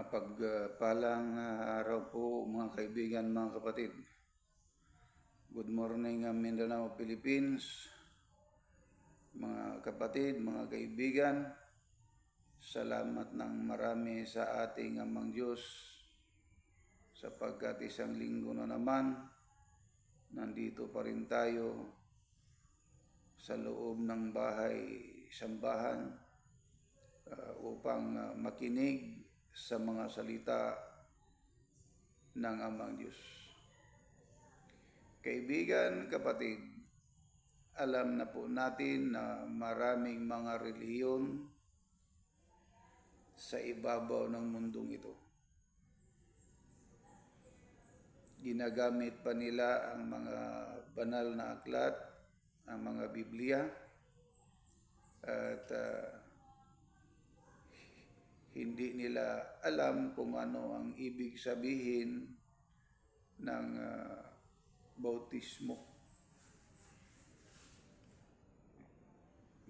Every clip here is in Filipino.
Mapagpalang araw po mga kaibigan, mga kapatid. Good morning Mindanao, Philippines. Mga kapatid, mga kaibigan, salamat ng marami sa ating Amang Diyos sapagkat isang linggo na naman, nandito pa rin tayo sa loob ng bahay sambahan upang makinig sa mga salita ng Amang Diyos. Kaibigan, kapatid, alam na po natin na maraming mga relihiyon sa ibabaw ng mundong ito. Ginagamit pa nila ang mga banal na aklat, ang mga Biblia, at hindi nila alam kung ano ang ibig sabihin ng bautismo.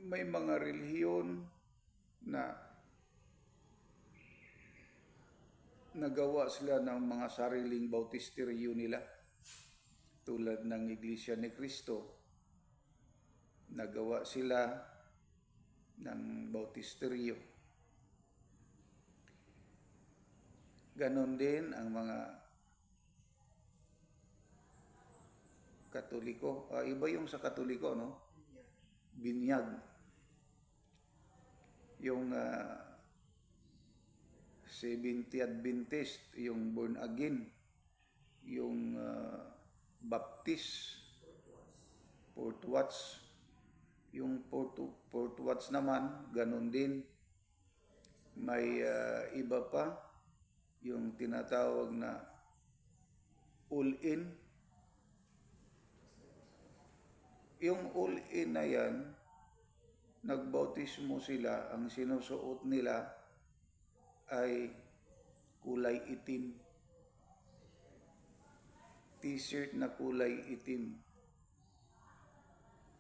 May mga relihiyon na nagawa sila ng mga sariling bautisteryo nila, tulad ng Iglesia ni Cristo. Nagawa sila ng bautisteryo. Ganon din ang mga Katoliko. Iba yung sa Katoliko, no? Binyag. Yung 70 Adventist, yung born again, yung Baptist, Fourth Watch. Yung Fourth Watch naman, ganon din. May iba pa, yung tinatawag na all-in. Yung all-in na yan, nagbautismo sila, ang sinusuot nila ay kulay itim. T-shirt na kulay itim.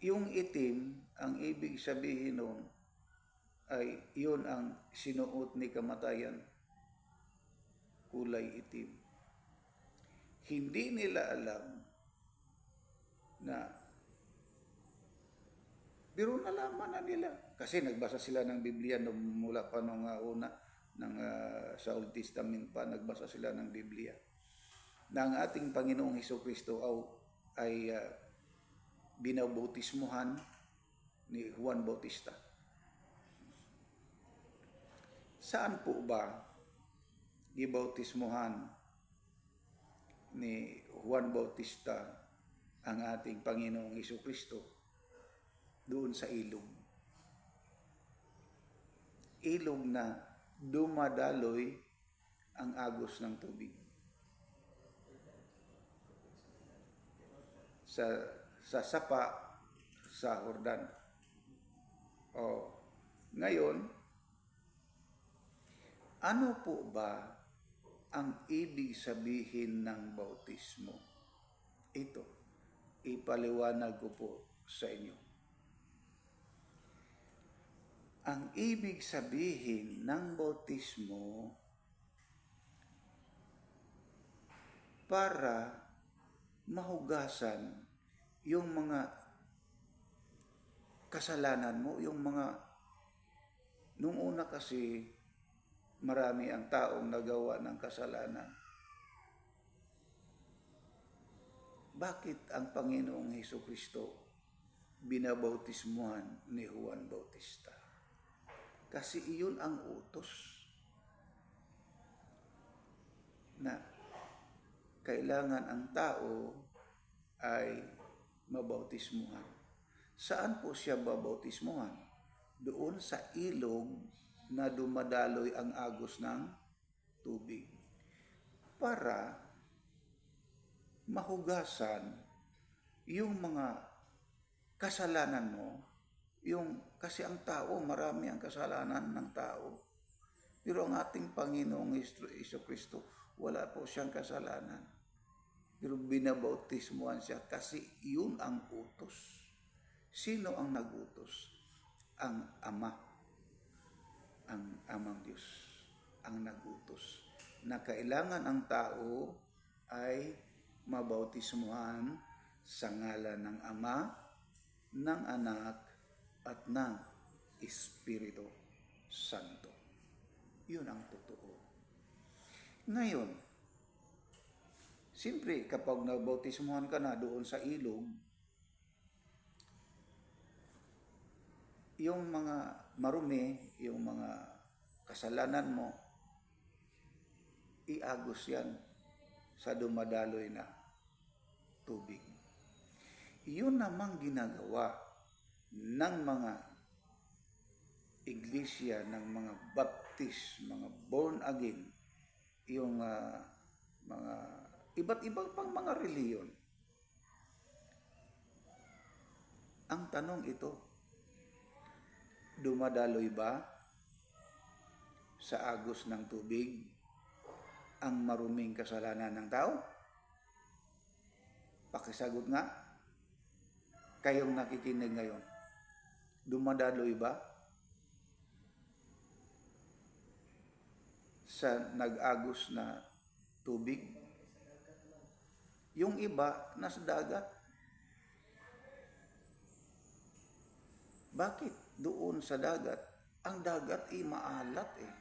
Yung itim, ang ibig sabihin nun ay yun ang sinuot ni kamatayan. Kulay itim. Hindi nila alam na pero nalaman na nila kasi nagbasa sila ng Biblia mula pa nung una sa Old Testament pa, nagbasa sila ng Biblia na ang ating Panginoong Hesukristo ay binabautismuhan ni Juan Bautista. Saan po ba gibautismuhan ni Juan Bautista ang ating Panginoong Hesukristo? Doon sa ilog. Ilog na dumadaloy ang agos ng tubig. Sa sapa sa Jordan. Ngayon, ano po ba ang ibig sabihin ng bautismo? Ito, ipaliwanag ko po sa inyo. Ang ibig sabihin ng bautismo para mahugasan yung mga kasalanan mo, yung mga nung una kasi marami ang taong nagawa ng kasalanan. Bakit ang Panginoong Hesukristo binabautismuhan ni Juan Bautista? Kasi iyon ang utos na kailangan ang tao ay mabautismuhan. Saan po siya babautismuhan? Doon sa ilog na dumadaloy ang agos ng tubig. Para mahugasan yung mga kasalanan mo, kasi ang tao, marami ang kasalanan ng tao. Pero ang ating Panginoong Hesukristo, wala po siyang kasalanan. Pero binabautismuhan siya kasi yun ang utos. Sino ang nagutos? Ang Ama. Ang Amang Diyos ang nagutos. na kailangan ang tao ay mabautismuhan sa ngalan ng Ama, ng Anak, at ng Espiritu Santo. Yun ang totoo. Ngayon, siyempre kapag nabautismuhan ka na doon sa ilog, yung mga marumi, yung mga kasalanan mo, iagos yan sa dumadaloy na tubig. Yun namang ginagawa ng mga iglesia, ng mga baptist, mga born again, yung mga iba't ibang pang mga reliyon. Ang tanong ito, dumadaloy ba sa agos ng tubig ang maruming kasalanan ng tao? Pakisagot nga, kayong nakikinig ngayon, dumadaloy ba sa nag-agos na tubig? Yung iba, nasa dagat. Bakit doon sa dagat? Ang dagat ay maalat eh.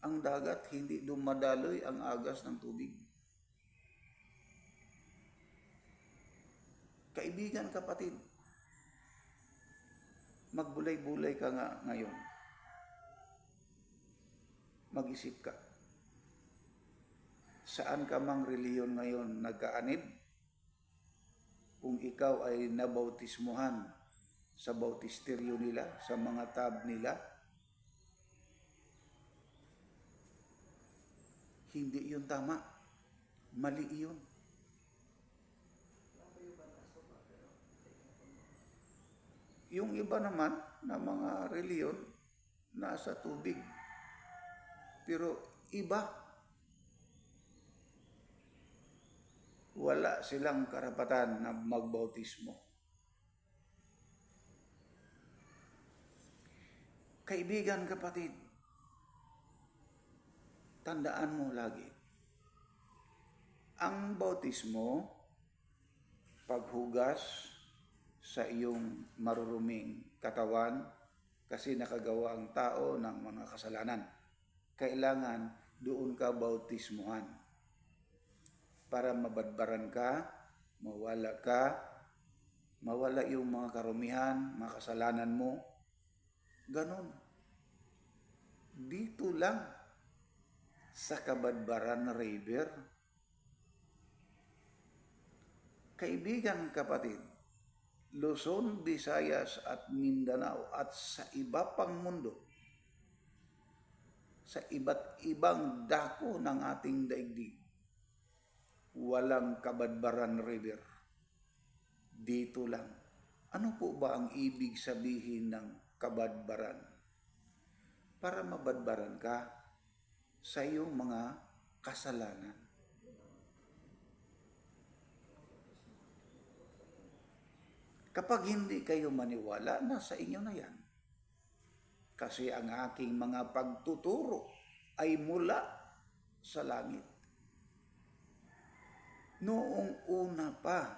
Ang dagat hindi dumadaloy ang agas ng tubig. Kaibigan, kapatid, magbulay-bulay ka nga ngayon. Mag-isip ka. Saan ka mang reliyon ngayon nagkaanib? Kung ikaw ay nabautismuhan sa bautisteryo nila, sa mga tab nila, hindi yun tama. Mali yun. Yung iba naman na mga reliyon, nasa tubig. Pero iba, wala silang karapatan na magbautismo. Kaibigan, kapatid, tandaan mo lagi, ang bautismo, paghugas sa iyong maruruming katawan, kasi nakagawa ang tao ng mga kasalanan. Kailangan doon ka bautismuhan para mabadbaran ka, mawala yung mga karumihan, mga kasalanan mo. Ganon. Dito lang sa Kabadbaran River. Kaibigan, kapatid, Luzon, Visayas at Mindanao at sa iba pang mundo, sa iba't ibang dako ng ating daigdig, walang Kabadbaran River. Dito lang. Ano po ba ang ibig sabihin ng kabadbaran? Para mabadbaran ka sa iyong mga kasalanan. Kapag hindi kayo maniwala, nasa inyo na yan. Kasi ang aking mga pagtuturo ay mula sa langit. Noong una pa,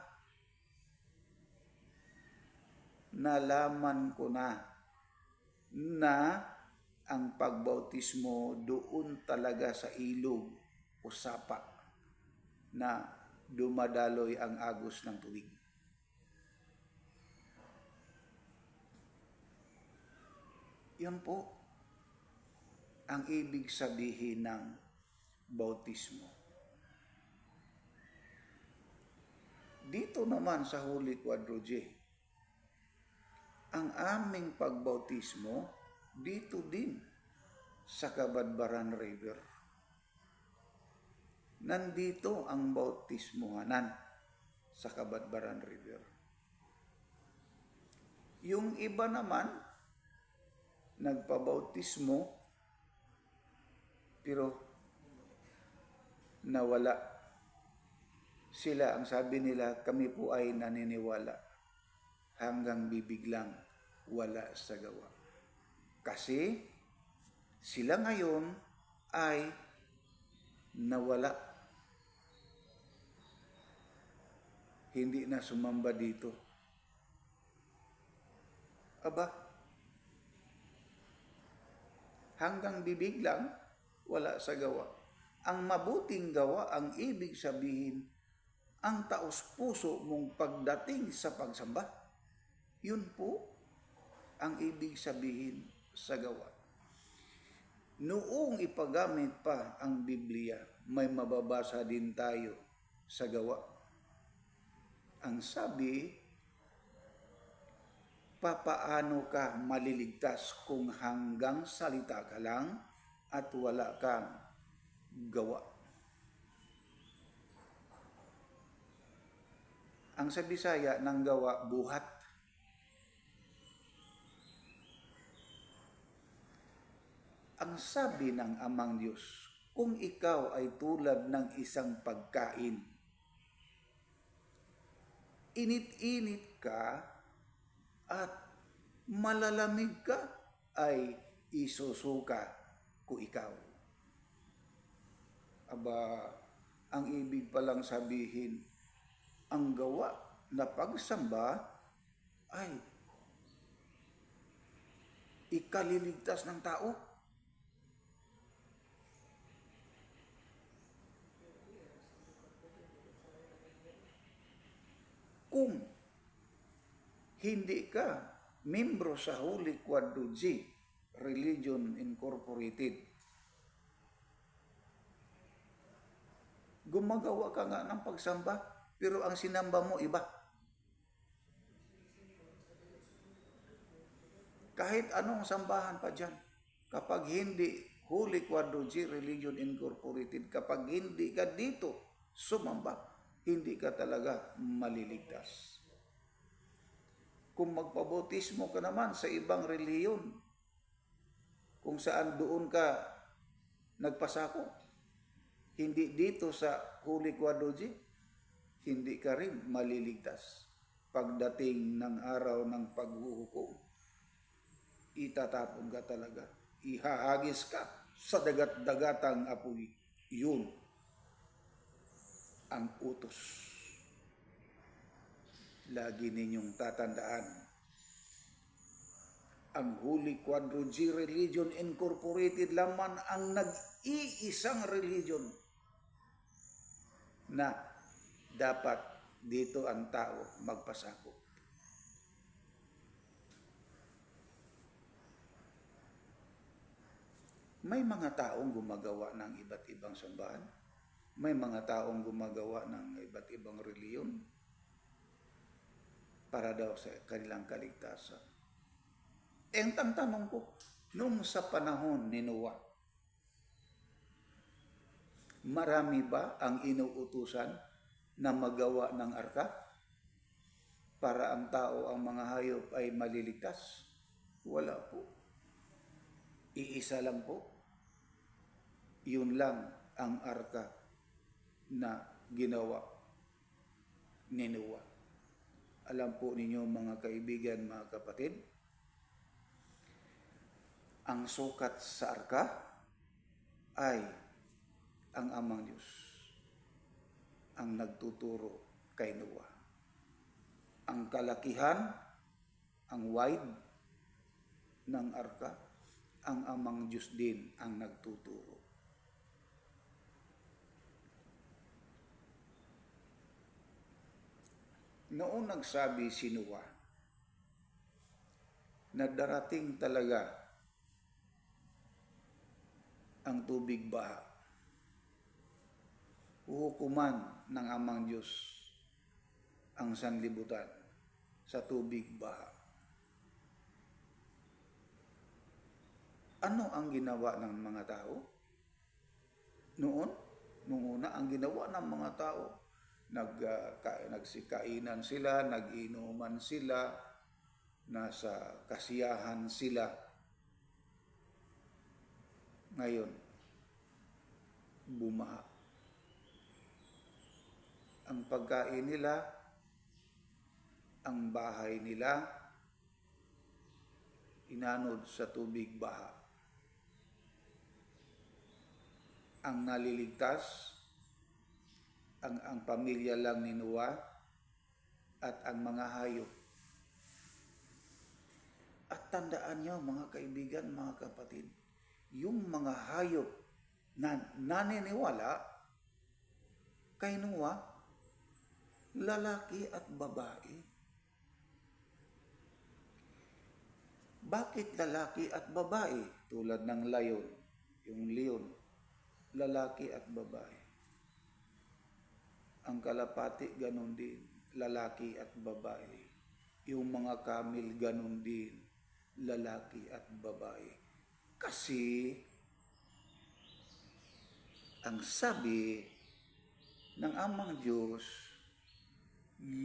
nalaman ko na ang pagbautismo doon talaga sa ilog o sapa na dumadaloy ang agos ng tubig. Yun po ang ibig sabihin ng bautismo. Dito naman sa Holy Quadroge, ang aming pagbautismo dito din sa Kabadbaran River. Nandito ang bautismuhanan sa Kabadbaran River. Yung iba naman, nagpabautismo, pero nawala. Sila, ang sabi nila, kami po ay naniniwala. Hanggang bibig lang, wala sa gawa. Kasi sila ngayon ay nawala. Hindi na sumamba dito. Aba, hanggang bibig lang, wala sa gawa. Ang mabuting gawa, ang ibig sabihin, ang taos-puso mong pagdating sa pagsamba. Yun po ang ibig sabihin sa gawa. Noong ipagamit pa ang Biblia, may mababasa din tayo sa gawa. Ang sabi, papaano ka maliligtas kung hanggang salita ka lang at wala kang gawa? Ang sa Bisaya ng gawa, buhat. Ang sabi ng Amang Diyos, kung ikaw ay tulad ng isang pagkain, init-init ka at malalamig ka, ay isusuka ko ikaw. Aba, ang ibig palang sabihin, ang gawa na pagsamba ay ikaliligtas ng tao. Kung hindi ka membro sa Holy Quadruple Religion Incorporated, gumagawa ka nga ng pagsamba, pero ang sinamba mo iba. Kahit anong sambahan pa dyan, kapag hindi Holy Quadruple Religion Incorporated, kapag hindi ka dito sumamba, hindi ka talaga maliligtas. Kung magpabautismo ka naman sa ibang reliyon, kung saan doon ka nagpasako, hindi dito sa Holy Quadruple, hindi ka rin maliligtas. Pagdating ng araw ng paghuhukom, itatapon ka talaga. Ihahagis ka sa dagat-dagatang apoy. Yun ang utos. Lagi ninyong tatandaan, ang Holy Quadruple Religion Incorporated lamang ang nag-iisang religion na dapat dito ang tao magpasakop. May mga taong gumagawa ng iba't ibang sambahan. May mga taong gumagawa ng iba't ibang reliyon para daw sa kanilang kaligtasan. Ang tanong ko, nung sa panahon ni Noah, marami ba ang inuutusan na magawa ng arka para ang tao, ang mga hayop ay maliligtas? Wala po. Iisa lang po. Yun lang ang arka na ginawa ni Noah. Alam po ninyo mga kaibigan, mga kapatid, ang sukat sa arka ay ang Amang Diyos ang nagtuturo kay Noah. Ang kalakihan, ang wide ng arka, ang Amang Diyos din ang nagtuturo. Noong nagsabi si Noah na darating talaga ang tubig baha, huhukuman ng Amang Diyos ang sanlibutan sa tubig baha. Ano ang ginawa ng mga tao? Nung una, ang ginawa ng mga tao, nagsikainan sila, nag-inuman sila, nasa kasiyahan sila. Ngayon, bumaha. Ang pagkain nila, ang bahay nila, inanod sa tubig baha. ang naliligtas, ang pamilya lang ni Noah at ang mga hayop. At tandaan nyo mga kaibigan, mga kapatid, yung mga hayop na naniniwala kay Noah, lalaki at babae. Bakit lalaki at babae? Tulad ng lion, yung leon, lalaki at babae. Ang kalapati, ganun din, lalaki at babae. Yung mga kamil, ganun din, lalaki at babae. Kasi, ang sabi ng Amang Diyos,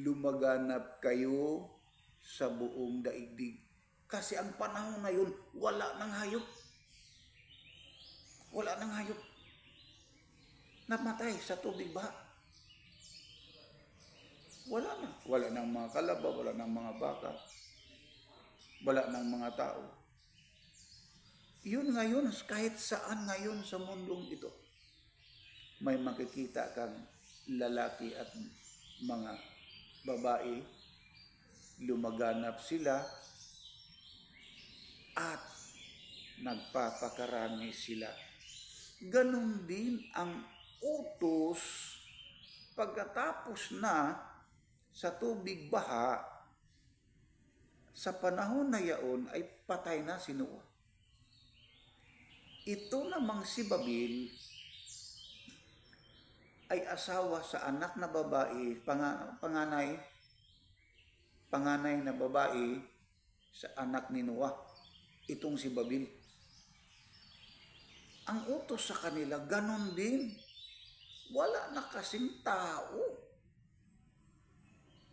lumaganap kayo sa buong daigdig. Kasi ang panahon na yun, wala nang hayop. Wala nang hayop. Namatay sa tubig ba? Wala na. Wala nang mga kalabaw, wala nang mga baka, wala nang mga tao. Yun ngayon, kahit saan ngayon sa mundong ito, may makikita kang lalaki at mga babae, lumaganap sila at nagpapakarami sila. Ganon din ang utos pagkatapos na sa tubig baha, sa panahon na yaon ay patay na si Noah. Ito namang si Babil ay asawa sa anak na babae, panganay na babae sa anak ni Noah. Itong si Babil. Ang utos sa kanila, ganon din. Wala na kasing tao.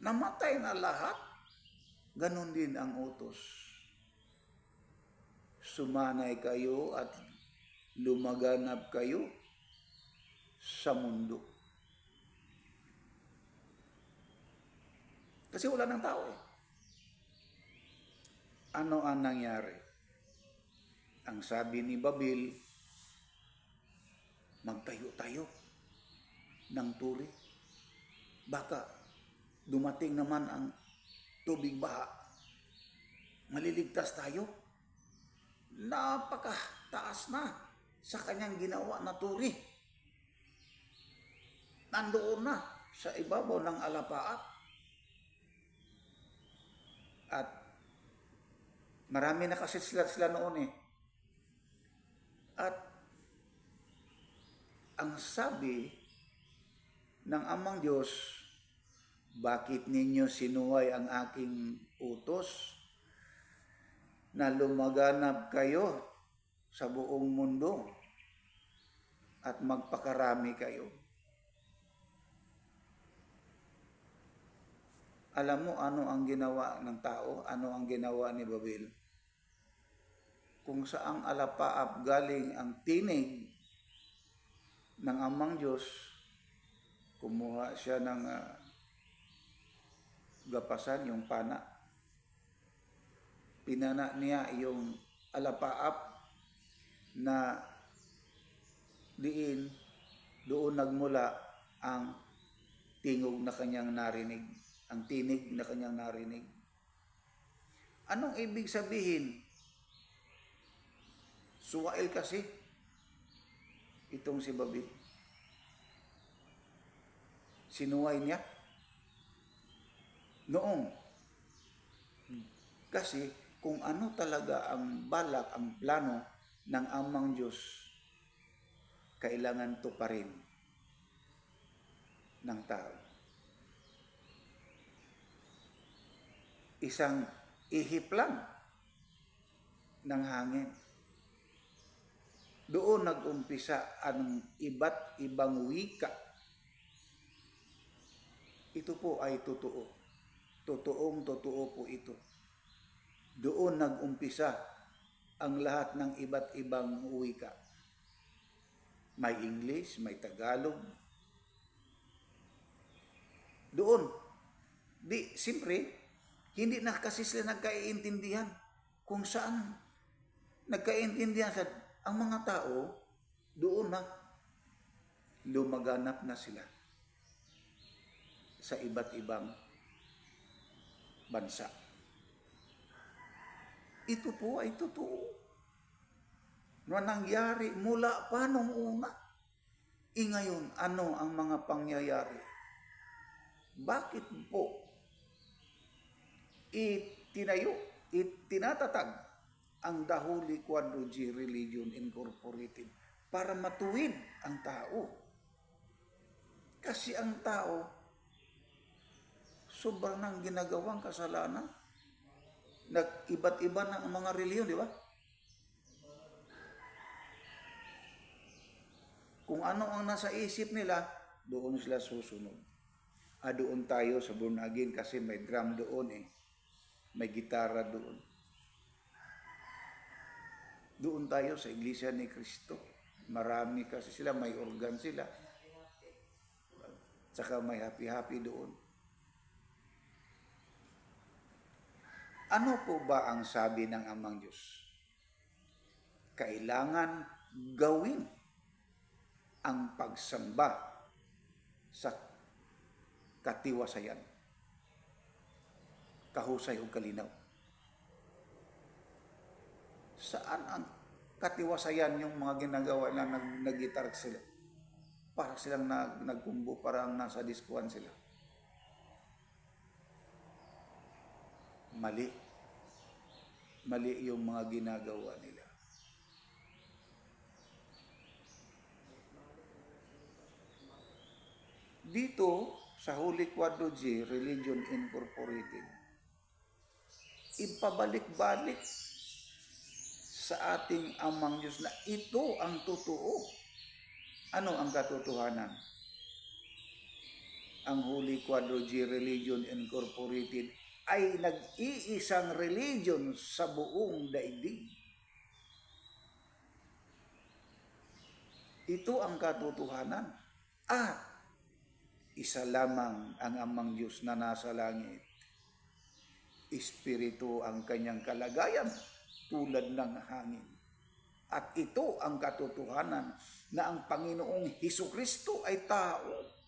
Namatay na lahat. Ganon din ang utos. Sumanay kayo at lumaganap kayo sa mundo. Kasi wala ng tao eh. Ano ang nangyari? Ang sabi ni Babil, magtayo tayo ng turi. Baka dumating naman ang tubig baha. Maliligtas tayo. Napakataas na sa kanyang ginawa na turi. Nandoon na sa ibabaw ng alapaap. At marami na kasi sila noon eh. At ang sabi ng Amang Diyos, bakit ninyo sinuway ang aking utos na lumaganap kayo sa buong mundo at magpakarami kayo? Alam mo ano ang ginawa ng tao? Ano ang ginawa ni Babil? Kung saang alapaap galing ang tinig ng Amang Diyos, kumuha siya ng gapasan, yung pana. Pinana niya yung alapaap na doon nagmula ang tingog na kanyang narinig, ang tinig na kanyang narinig. Anong ibig sabihin? Suwail kasi itong si Babil. Sinuway niya noong. Kasi kung ano talaga ang balak, ang plano ng Amang Diyos, kailangan tuparin ng tao. Isang ihip lang ng hangin. Doon nag-umpisa ang iba't ibang wika. Ito po ay totoo. Totoong-totoo po ito. Doon nag-umpisa ang lahat ng iba't ibang wika. May English, may Tagalog. Doon. Siyempre, hindi na kasi sila nagkaiintindihan kung saan nagkaiintindihan sa ang mga tao doon na lumaganap na sila sa iba't ibang bansa. Ito po ay totoo na nangyari mula pa nung una. Ngayon, ano ang mga pangyayari? Bakit po itinatatag ang The Holy Quadro G Religion Incorporated para matuwid ang tao? Kasi ang tao, sobrang nang ginagawang kasalanan. Iba't iba ng mga reliyon, di ba? Kung ano ang nasa isip nila, doon sila susunod. Doon tayo sa born again kasi may drum doon eh. May gitara doon. Doon tayo sa Iglesia ni Cristo. Marami kasi sila, may organ sila. Tsaka may happy-happy doon. Ano po ba ang sabi ng Amang Diyos? Kailangan gawin ang pagsamba sa katiwasayan, kahusay o kalinaw. Saan ang katiwasayan yung mga ginagawa na nag-gitar sila? Para silang nagkumbo, parang nasa diskuan sila. Mali. Mali yung mga ginagawa nila. Dito, sa Holy Quadro G Religion Incorporated, ipabalik-balik sa ating Amang Diyos na ito ang totoo. Ano ang katotohanan? Ang Holy Quadro G Religion Incorporated ay nag-iisang religion sa buong daigdig. Ito ang katotohanan. At isa lamang ang Amang Diyos na nasa langit. Espiritu ang kanyang kalagayan tulad ng hangin. At ito ang katotohanan na ang Panginoong Hesukristo ay tao.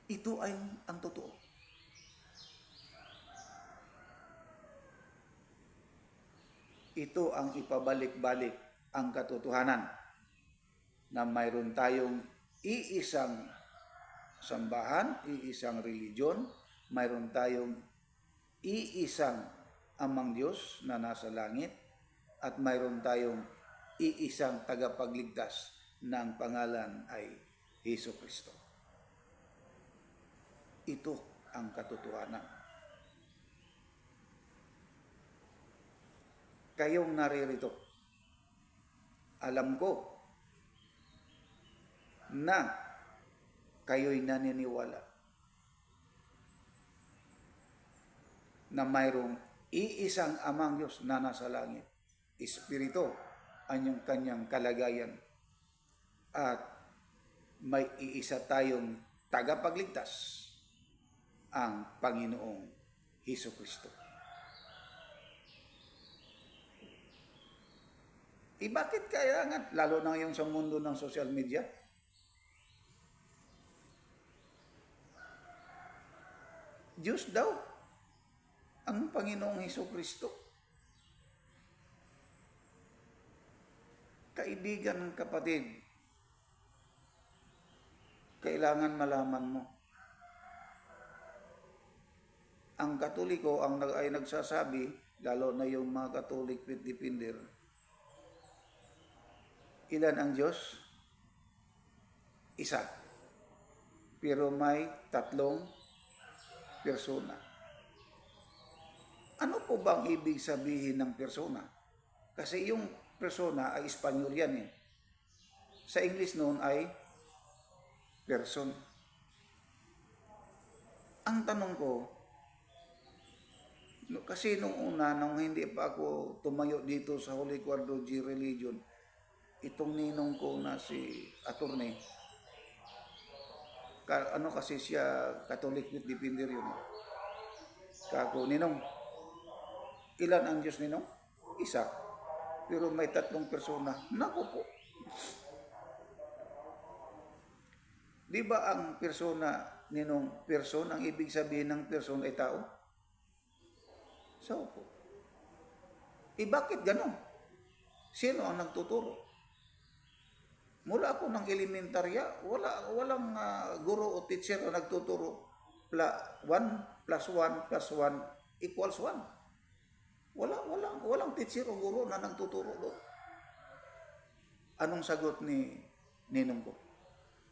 Ito ay ang totoo. Ito ang ipabalik-balik ang katotohanan na mayroon tayong iisang sambahan, iisang religion, mayroon tayong iisang Amang Diyos na nasa langit, at mayroon tayong iisang tagapagligtas na ang pangalan ay Hesukristo. Ito ang katotohanan. Kayong naririto, alam ko na kayo'y naniniwala na mayroong iisang Amang Diyos na nasa langit. Espiritu ang kanyang kalagayan. At may iisa tayong tagapagligtas, ang Panginoong Hesukristo. Bakit kailangan, lalo na ngayon sa mundo ng social media? Diyos daw ang Panginoong Hesukristo. Kaibigan, kapatid, kailangan malaman mo. Ang Katoliko ay nagsasabi, lalo na yung mga Catholic faith defender, ilan ang Diyos? Isa. Pero may 3 persona. Ano po bang ibig sabihin ng persona? Kasi yung persona ay Espanyol yan eh. Sa English noon ay person. Ang tanong ko, kasi nung una, nung hindi pa ako tumayo dito sa Holy Quadro G Religion, itong ninong ko na si attorney, kasi siya Catholic faith defender yun. Kako, ninong, ilan ang Diyos, ninong? Isa. pero may 3 persona. Naku po. Di ba ang persona, ninong person, ang ibig sabihin ng person ay tao? So po. Bakit ganon? Sino ang nagtuturo? Mula ako ng elementarya, walang guro o teacher na nagtuturo 1 plus 1 plus 1 equals 1. Walang teacher o guro na nagtuturo doon. Anong sagot ni ninong ko?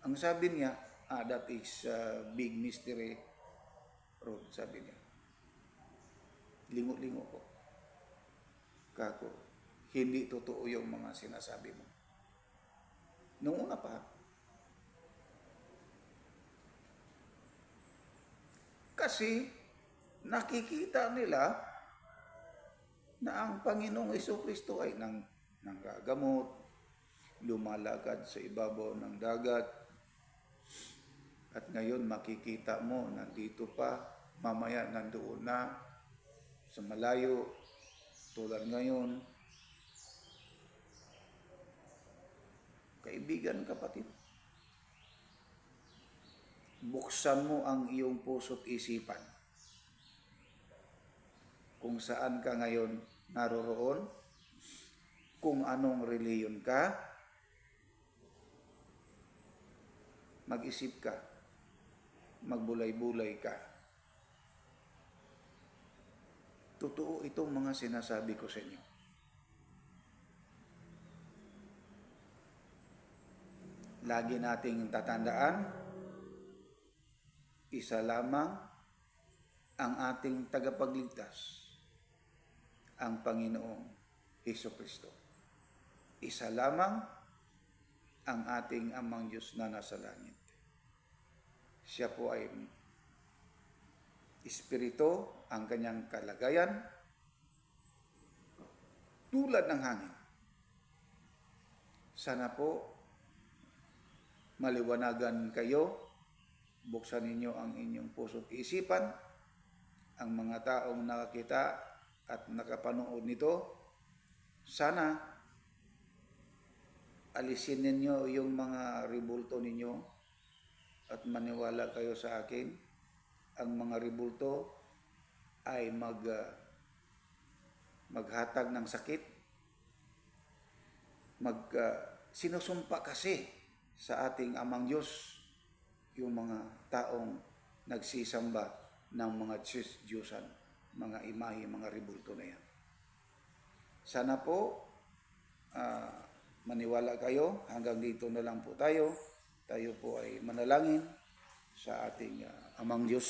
Ang sabi niya, that is big mystery road, sabi niya. Lingo-lingo ko. Kako, hindi totoo yung mga sinasabi mo. Noong una pa, kasi nakikita nila na ang Panginoong Jesucristo ay nanggagamot, lumalakad sa ibabaw ng dagat, at ngayon makikita mo, nandito pa, mamaya nandoon na, sa malayo, tulad ngayon. Kaibigan, kapatid, buksan mo ang iyong puso't isipan. Kung saan ka ngayon naroroon, kung anong reliyon ka, mag-isip ka, magbulay-bulay ka. Totoo itong mga sinasabi ko sa inyo. Lagi nating tatandaan, isa lamang ang ating tagapagligtas, ang Panginoong Jesucristo. Isa lamang ang ating Amang Diyos na nasa langit. Siya po ay Espiritu, ang kanyang kalagayan, tulad ng hangin. Sana po maliwanagan kayo, buksan ninyo ang inyong puso't isipan, ang mga taong nakakita at nakapanood nito, sana alisin ninyo yung mga ribulto ninyo at maniwala kayo sa akin. Ang mga ribulto ay maghatag ng sakit, sinusumpa kasi sa ating Amang Diyos yung mga taong nagsisamba ng mga Diyos-Diyosan, mga imahe, mga ribulto na yan. Sana po maniwala kayo. Hanggang dito na lang po tayo. Tayo po ay manalangin sa ating Amang Diyos.